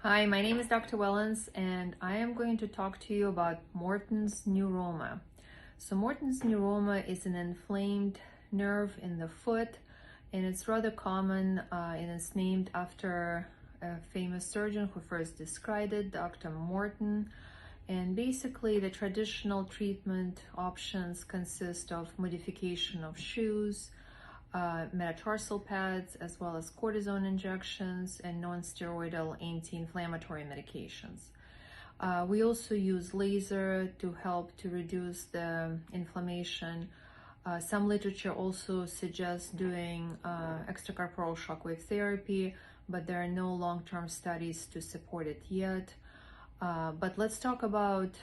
Hi, my name is Dr. Wellens, and I am going to talk to you about Morton's neuroma. So Morton's neuroma is an inflamed nerve in the foot, and it's rather common, and it's named after a famous surgeon who first described it, Dr. Morton. And basically, the traditional treatment options consist of modification of shoes, metatarsal pads, as well as cortisone injections and non-steroidal anti-inflammatory medications. We also use laser to help to reduce the inflammation. Some literature also suggests doing extracorporeal shockwave therapy, but there are no long-term studies to support it yet. But let's talk about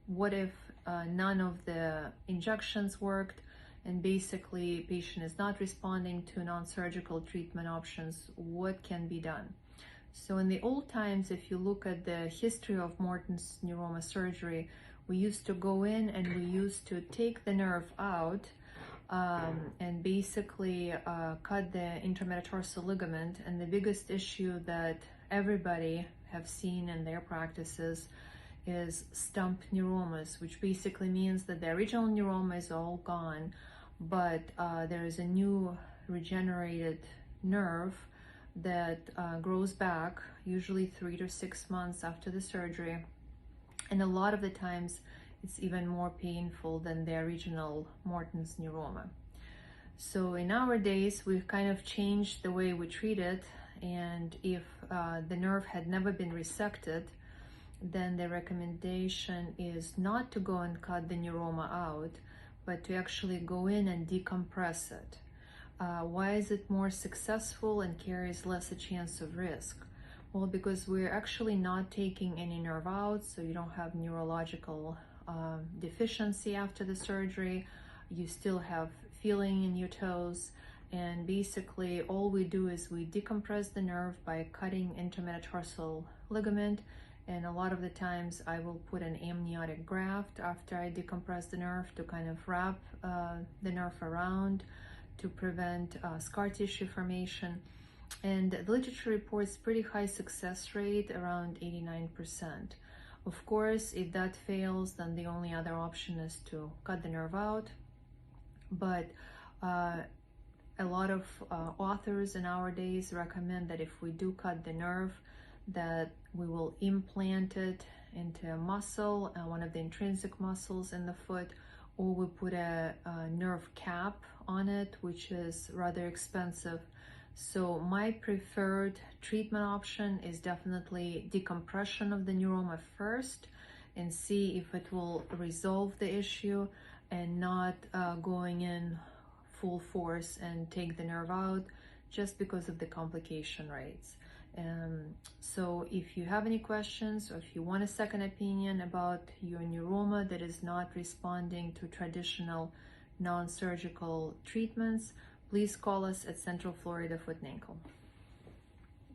what if none of the injections worked and basically patient is not responding to non-surgical treatment options. What can be done? So in the old times, if you look at the history of Morton's neuroma surgery, we used to go in and we used to take the nerve out and basically cut the intermetatarsal ligament. And the biggest issue that everybody have seen in their practices is stump neuromas, which basically means that the original neuroma is all gone, but there is a new regenerated nerve that grows back, usually 3 to 6 months after the surgery. And a lot of the times it's even more painful than the original Morton's neuroma. So in our days, we've kind of changed the way we treat it. And if the nerve had never been resected, then the recommendation is not to go and cut the neuroma out, but to actually go in and decompress it. Why is it more successful and carries less a chance of risk? Well, because we're actually not taking any nerve out, so you don't have neurological deficiency after the surgery. You still have feeling in your toes, and basically all we do is we decompress the nerve by cutting intermetatarsal ligament. And a lot of the times I will put an amniotic graft after I decompress the nerve to kind of wrap the nerve around to prevent scar tissue formation. And the literature reports pretty high success rate, around 89%. Of course, if that fails, then the only other option is to cut the nerve out. But a lot of authors in our days recommend that if we do cut the nerve, that we will implant it into a muscle, one of the intrinsic muscles in the foot, or we put a nerve cap on it, which is rather expensive. So my preferred treatment option is definitely decompression of the neuroma first and see if it will resolve the issue, and not going in full force and take the nerve out just because of the complication rates. So if you have any questions, or if you want a second opinion about your neuroma that is not responding to traditional non-surgical treatments, please call us at Central Florida Foot and Ankle.